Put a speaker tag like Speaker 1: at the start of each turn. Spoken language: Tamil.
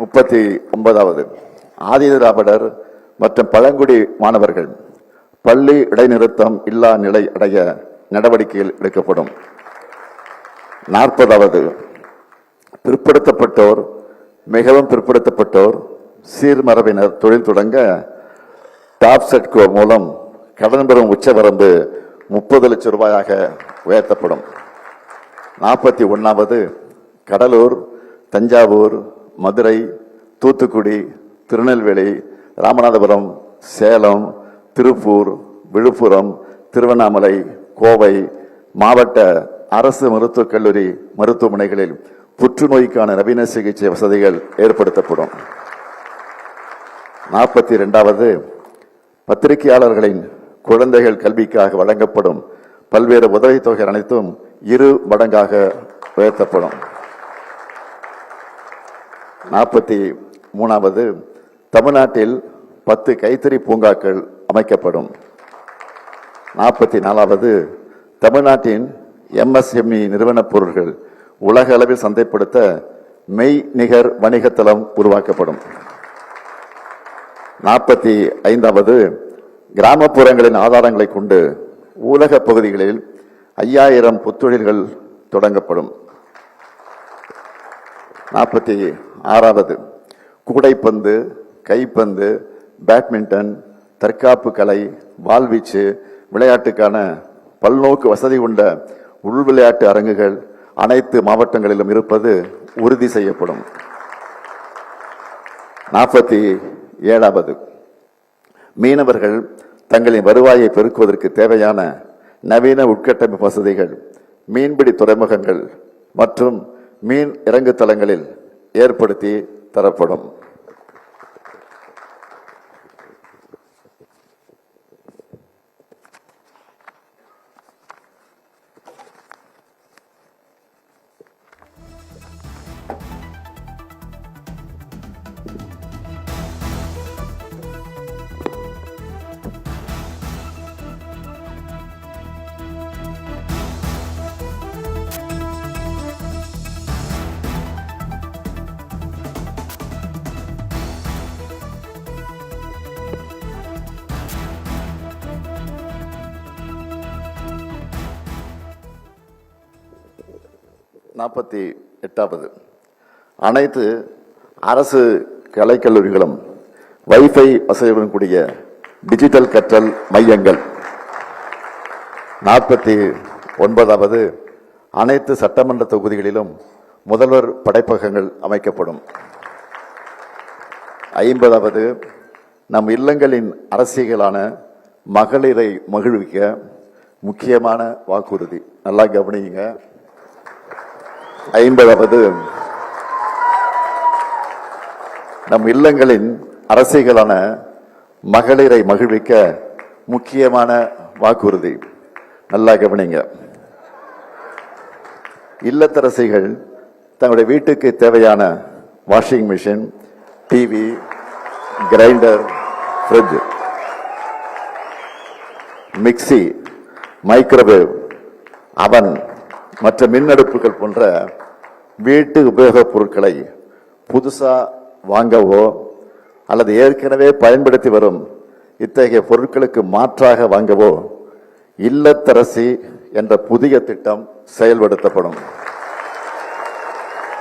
Speaker 1: 39வது ஆதிதிராவிடர் மற்றும் பழங்குடி மாணவர்கள் பள்ளி இடைநிறுத்தம் இல்லா நிலை அடைய நடவடிக்கைகள் எடுக்கப்படும். 40வது பிற்படுத்தப்பட்டோர், மிகவும் பிற்படுத்தப்பட்டோர், சீர்மரபினர் தொழில் தொடங்க டாப்செட்கோ மூலம் கடன் பெறும் உச்சவரம்பு 30 லட்சம் ரூபாயாக உயர்த்தப்படும். 41வது கடலூர், தஞ்சாவூர், மதுரை, தூத்துக்குடி, திருநெல்வேலி, ராமநாதபுரம், சேலம், திருப்பூர், விழுப்புரம், திருவண்ணாமலை, கோவை மாவட்ட அரசு மருத்துவக் கல்லூரி மருத்துவமனைகளில் புற்றுநோய்க்கான நவீன சிகிச்சை வசதிகள் ஏற்படுத்தப்படும். 42வது பத்திரிகையாளர்களின் குழந்தைகள் கல்விக்காக வழங்கப்படும் பல்வேறு உதவித்தொகை அனைத்தும் 2 மடங்காக உயர்த்தப்படும். 43வது தமிழ்நாட்டில் 10 கைத்தறி பூங்காக்கள் அமைக்கப்படும். 44வது தமிழ்நாட்டின் MSME நிறுவனப் பொருட்கள் உலக அளவில் சந்தைப்படுத்த மெய் நிகர் வணிகத்தளம் உருவாக்கப்படும். 45வது கிராமப்புறங்களின் ஆதாரங்களை கொண்டு ஊரக பகுதிகளில் 5000 புத்தொழில்கள் தொடங்கப்படும். 46வது கூடைப்பந்து, கைப்பந்து, பேட்மிண்டன், தற்காப்பு கலை, வாள்வீச்சு விளையாட்டுக்கான பல்நோக்கு வசதி கொண்ட உள் விளையாட்டு அரங்குகள் அனைத்து மாவட்டங்களிலும் இருப்பது உறுதி செய்யப்படும். 47வது மீனவர்கள் தங்களின் வருவாயை பெருக்குவதற்கு தேவையான நவீன உட்கட்டமைப்பு வசதிகள் மீன்பிடி துறைமுகங்கள் மற்றும் மீன் இறங்கு தளங்களில் ஏற்படுத்தி தரப்படும். வது அனைத்து அரசு கலைக்கல்லூரிகளும் வைஃபை வசதியுடன் கூடிய டிஜிட்டல் கற்றல் மையங்கள். 49வது அனைத்து சட்டமன்ற தொகுதிகளிலும் முதல்வர் படைப்பகங்கள் அமைக்கப்படும். 50வது நம் இல்லங்களின் அரசியலான மகளிரை மகிழ்விக்க முக்கியமான வாக்குறுதி. நல்லா கவனிங்க. 50வது நம் இல்லங்களின் அரசியலான மகளிரை மகிழ்விக்க முக்கியமான வாக்குறுதி. நல்லா கவனிங்க. இல்லத்தரசிகள் தங்களுடைய வீட்டுக்கு தேவையான washing machine, TV, grinder, fridge, mixie, microwave, அவன் மற்ற மின் அடுப்புகள் போன்ற வீட்டு உபயோகப் பொருட்களை புதுசா வாங்கவோ அல்லது ஏற்கனவே பயன்படுத்தி வரும் இத்தகைய பொருட்களுக்கு மாற்றாக வாங்கவோ இல்லத்தரசி என்ற புதிய திட்டம் செயல்படுத்தப்படும்.